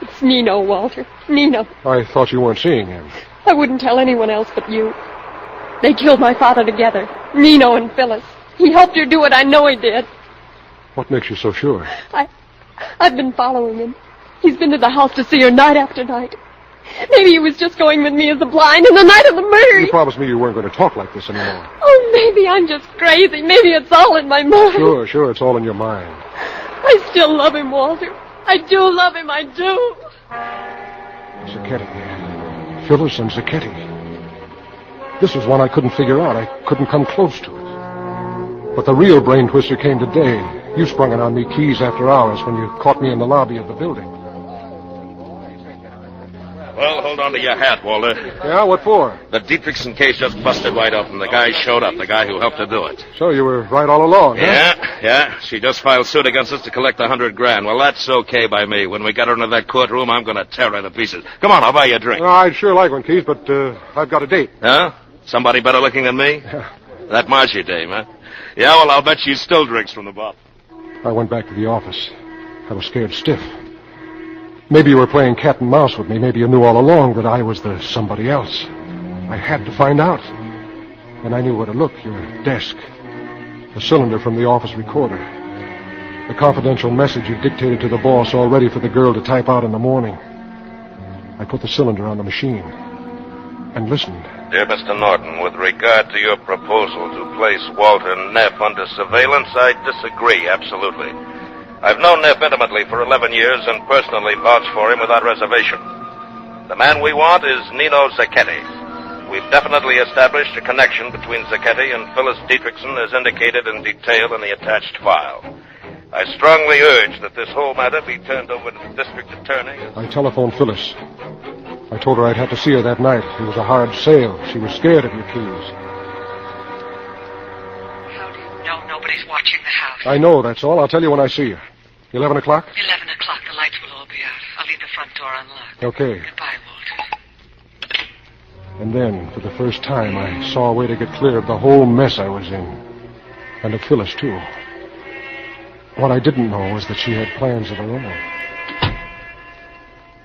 It's Nino, Walter. Nino. I thought you weren't seeing him. I wouldn't tell anyone else but you. They killed my father together. Nino and Phyllis. He helped her do it. I know he did. What makes you so sure? I've been following him. He's been to the house to see her night after night. Maybe he was just going with me as a blind in the night of the murder. You promised me you weren't going to talk like this anymore. Oh, maybe I'm just crazy. Maybe it's all in my mind. Sure, it's all in your mind. I still love him, Walter. I do love him, I do. Zacchetti. Phyllis and Zacchetti. This was one I couldn't figure out. I couldn't come close to it. But the real brain twister came today. You sprung it on me, Keyes, after hours when you caught me in the lobby of the building. Well, hold on to your hat, Walter. Yeah, what for? The Dietrichson case just busted wide open. The guy showed up, the guy who helped her do it. So you were right all along, huh? Yeah. She just filed suit against us to collect $100,000. Well, that's okay by me. When we get her into that courtroom, I'm going to tear her to pieces. Come on, I'll buy you a drink. Well, I'd sure like one, Keyes, but I've got a date. Huh? Somebody better looking than me? That Marcy dame, huh? Yeah, well, I'll bet she still drinks from the bottle. I went back to the office. I was scared stiff. Maybe you were playing cat and mouse with me. Maybe you knew all along that I was the somebody else. I had to find out. And I knew where to look. Your desk. The cylinder from the office recorder. The confidential message you dictated to the boss all ready for the girl to type out in the morning. I put the cylinder on the machine. And listened. Dear Mr. Norton, with regard to your proposal to place Walter Neff under surveillance, I disagree, absolutely. I've known Neff intimately for 11 years and personally vouched for him without reservation. The man we want is Nino Zacchetti. We've definitely established a connection between Zacchetti and Phyllis Dietrichson as indicated in detail in the attached file. I strongly urge that this whole matter be turned over to the district attorney. I telephoned Phyllis. I told her I'd have to see her that night. It was a hard sale. She was scared of you, Keys. How do you know nobody's watching the house? I know, that's all. I'll tell you when I see you. 11 o'clock? 11 o'clock. The lights will all be out. I'll leave the front door unlocked. Okay. Goodbye, Walter. And then, for the first time, I saw a way to get clear of the whole mess I was in. And of Phyllis, too. What I didn't know was that she had plans of her own.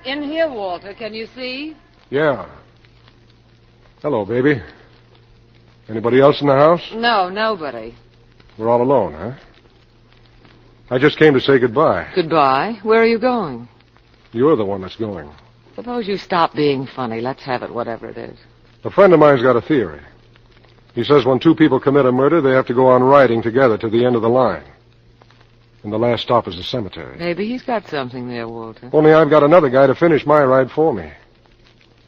In here, Walter. Can you see? Yeah. Hello, baby. Anybody else in the house? No, nobody. We're all alone, huh? I just came to say goodbye. Goodbye. Where are you going? You're the one that's going. Suppose you stop being funny. Let's have it, whatever it is. A friend of mine's got a theory. He says when two people commit a murder, they have to go on riding together to the end of the line. And the last stop is the cemetery. Maybe he's got something there, Walter. Only I've got another guy to finish my ride for me.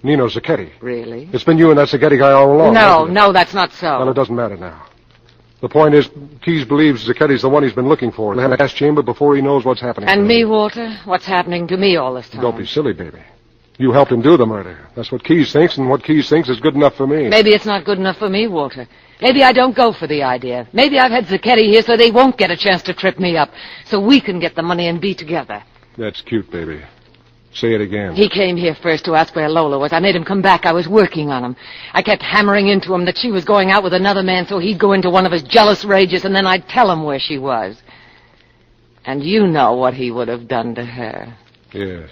Nino Zacchetti. Really? It's been you and that Zacchetti guy all along. No, that's not so. Well, it doesn't matter now. The point is, Keyes believes Zacchetti's the one he's been looking for. He'll have a gas chamber before he knows what's happening. And me, Walter? What's happening to me all this time? Don't be silly, baby. You helped him do the murder. That's what Keyes thinks, and what Keyes thinks is good enough for me. Maybe it's not good enough for me, Walter. Maybe I don't go for the idea. Maybe I've had Zacchetti here so they won't get a chance to trip me up, so we can get the money and be together. That's cute, baby. Say it again. He came here first to ask where Lola was. I made him come back. I was working on him. I kept hammering into him that she was going out with another man, so he'd go into one of his jealous rages, and then I'd tell him where she was. And you know what he would have done to her. Yes.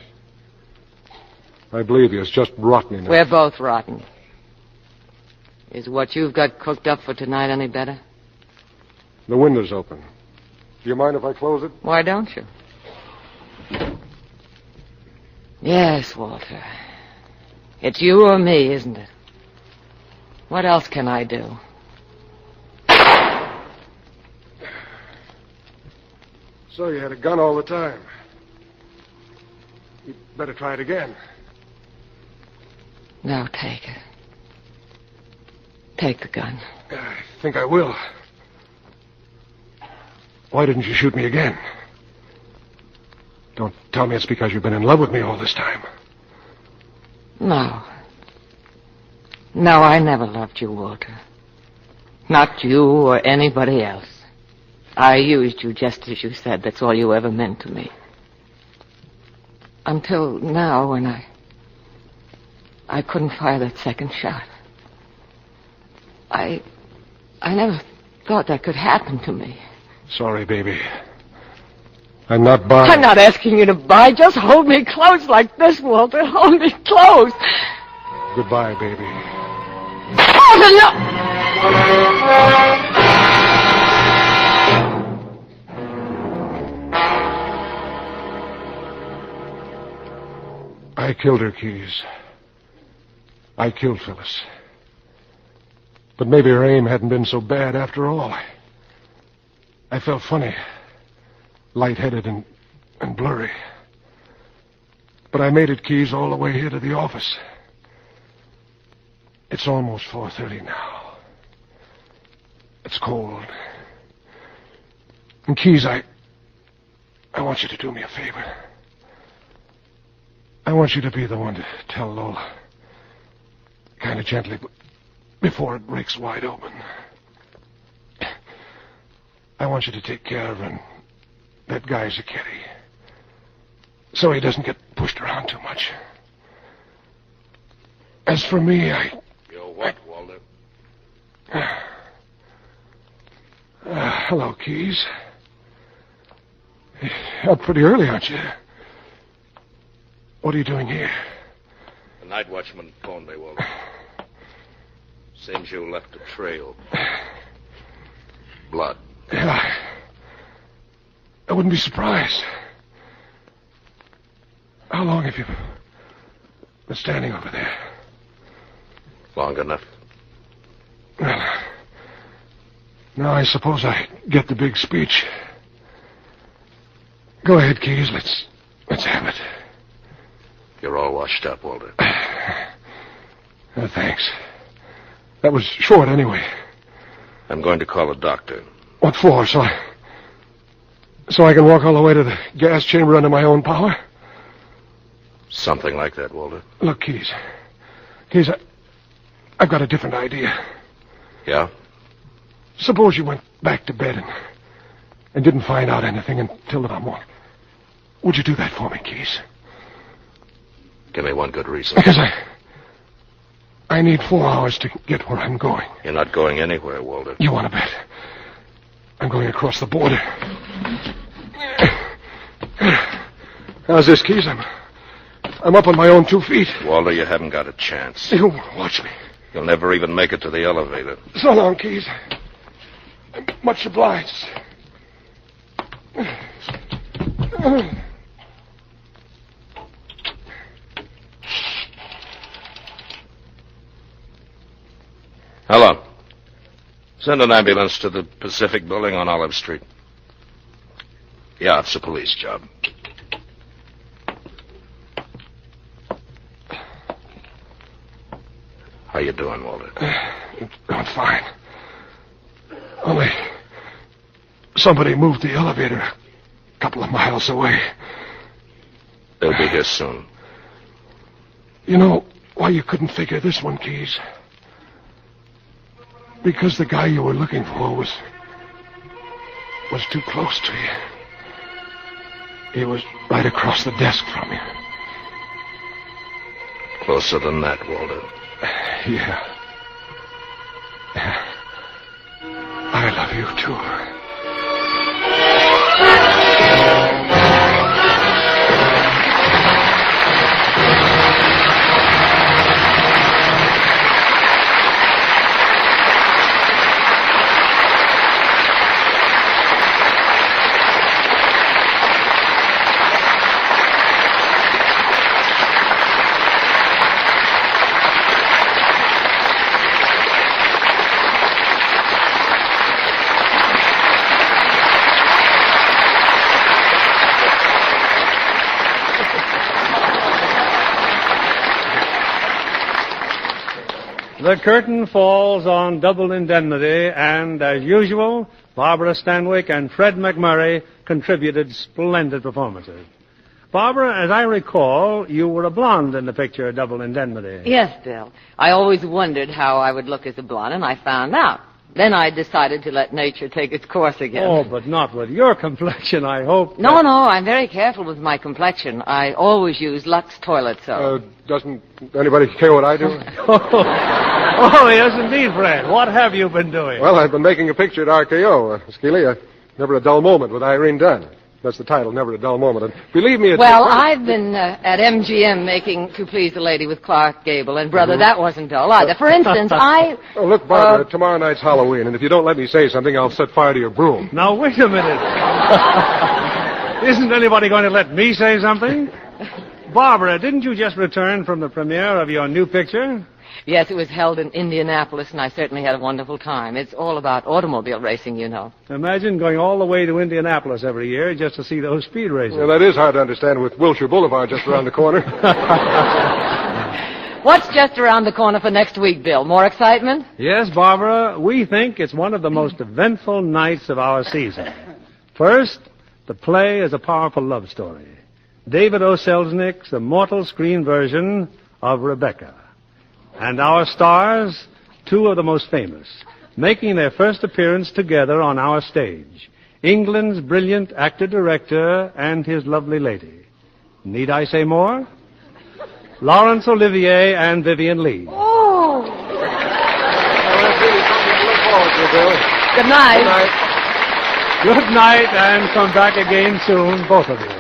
I believe you. It's just rotten enough. We're both rotten. Is what you've got cooked up for tonight any better? The window's open. Do you mind if I close it? Why don't you? Yes, Walter. It's you or me, isn't it? What else can I do? So you had a gun all the time. You'd better try it again. No, take it. Take the gun. I think I will. Why didn't you shoot me again? Don't tell me it's because you've been in love with me all this time. No. No, I never loved you, Walter. Not you or anybody else. I used you just as you said. That's all you ever meant to me. Until now, when I couldn't fire that second shot. I never thought that could happen to me. Sorry, baby. I'm not buying. I'm not asking you to buy. Just hold me close like this, Walter. Hold me close. Goodbye, baby. Walter, no! I killed her, Keyes. I killed Phyllis. But maybe her aim hadn't been so bad after all. I felt funny, lightheaded and blurry. But I made it, Keyes, all the way here to the office. It's almost 4:30 now. It's cold. And Keyes, I want you to do me a favor. I want you to be the one to tell Lola. Kind of gently, but before it breaks wide open. I want you to take care of her and that guy Zacchetti, so he doesn't get pushed around too much. As for me, You're what, Walter? Hello, Keyes. Up pretty early, aren't you? What are you doing here? The night watchman phoned me, Walter. Seems you left a trail. Blood. Yeah, I wouldn't be surprised. How long have you been standing over there? Long enough. Well, now I suppose I get the big speech. Go ahead, Keys. Let's have it. You're all washed up, Walter. Thanks. That was short, anyway. I'm going to call a doctor. What for? So I can walk all the way to the gas chamber under my own power? Something like that, Walter. Look, Keys. Keys, I've got a different idea. Yeah? Suppose you went back to bed and didn't find out anything until the morning. Would you do that for me, Keys? Give me one good reason. Because I need 4 hours to get where I'm going. You're not going anywhere, Walter. You want to bet? I'm going across the border. How's this, Keys? I'm up on my own 2 feet. Walter, you haven't got a chance. You watch me. You'll never even make it to the elevator. So long, Keys. I'm much obliged. Hello. Send an ambulance to the Pacific Building on Olive Street. Yeah, it's a police job. How you doing, Walter? Going fine. Only somebody moved the elevator a couple of miles away. They'll be here soon. You know why you couldn't figure this one, Keys? Because the guy you were looking for was too close to you. He was right across the desk from you. Closer than that, Walter. Yeah. I love you, too. The curtain falls on Double Indemnity, and as usual, Barbara Stanwyck and Fred McMurray contributed splendid performances. Barbara, as I recall, you were a blonde in the picture Double Indemnity. Yes, Bill. I always wondered how I would look as a blonde, and I found out. Then I decided to let nature take its course again. Oh, but not with your complexion, I hope. No, I'm very careful with my complexion. I always use Lux toilet soap. Doesn't anybody care what I do? Oh, yes, indeed, Fred. What have you been doing? Well, I've been making a picture at RKO. Skeely, Never a Dull Moment with Irene Dunn. That's the title, Never a Dull Moment. And believe me, it's... Well, I've been at MGM making To Please the Lady with Clark Gable, and, brother, that wasn't dull either. For instance, Oh, look, Barbara, tomorrow night's Halloween, and if you don't let me say something, I'll set fire to your broom. Now, wait a minute. Isn't anybody going to let me say something? Barbara, didn't you just return from the premiere of your new picture? Yes, it was held in Indianapolis, and I certainly had a wonderful time. It's all about automobile racing, you know. Imagine going all the way to Indianapolis every year just to see those speed races. Well, that is hard to understand with Wilshire Boulevard just around the corner. What's just around the corner for next week, Bill? More excitement? Yes, Barbara, we think it's one of the most eventful nights of our season. First, the play is a powerful love story. David O. Selznick's immortal screen version of Rebecca. And our stars, two of the most famous, making their first appearance together on our stage. England's brilliant actor-director and his lovely lady. Need I say more? Laurence Olivier and Vivian Lee. Oh! That's really something to look forward to, Bill. Good night. Good night. Good night, and come back again soon, both of you.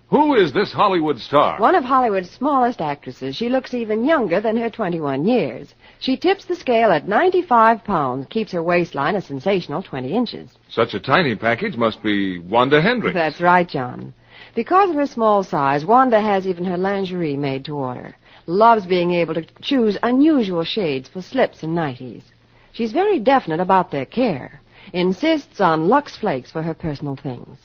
Who is this Hollywood star? One of Hollywood's smallest actresses. She looks even younger than her 21 years. She tips the scale at 95 pounds, keeps her waistline a sensational 20 inches. Such a tiny package must be Wanda Hendricks. That's right, John. Because of her small size, Wanda has even her lingerie made to order. Loves being able to choose unusual shades for slips and nighties. She's very definite about their care. insists on Lux Flakes for her personal things.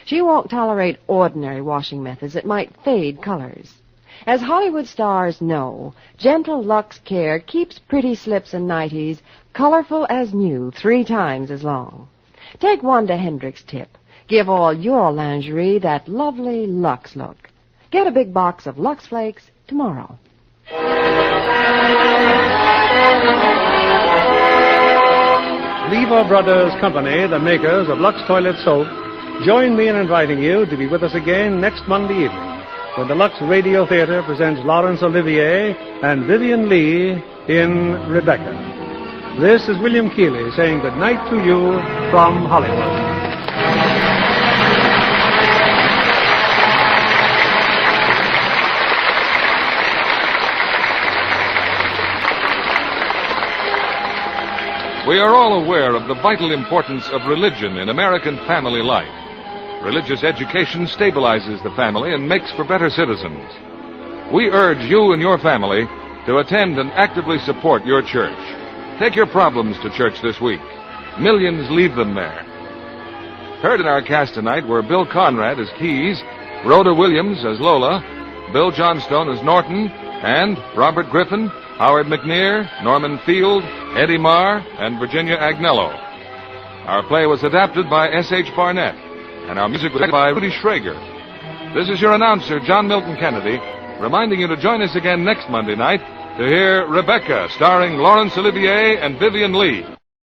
She won't tolerate ordinary washing methods that might fade colors. As Hollywood stars know, gentle Lux Care keeps pretty slips and nighties colorful as new 3 times as long. Take Wanda Hendricks' tip. Give all your lingerie that lovely Lux look. Get a big box of Lux Flakes tomorrow. Lever Brothers Company, the makers of Lux Toilet Soap, join me in inviting you to be with us again next Monday evening when the Lux Radio Theater presents Laurence Olivier and Vivian Lee in Rebecca. This is William Keighley saying good night to you from Hollywood. We are all aware of the vital importance of religion in American family life. Religious education stabilizes the family and makes for better citizens. We urge you and your family to attend and actively support your church. Take your problems to church this week. Millions leave them there. Heard in our cast tonight were Bill Conrad as Keys, Rhoda Williams as Lola, Bill Johnstone as Norton, and Robert Griffin, Howard McNear, Norman Field, Eddie Marr, and Virginia Agnello. Our play was adapted by S.H. Barnett, and our music was by Rudy Schrager. This is your announcer, John Milton Kennedy, reminding you to join us again next Monday night to hear Rebecca, starring Laurence Olivier and Vivian Lee.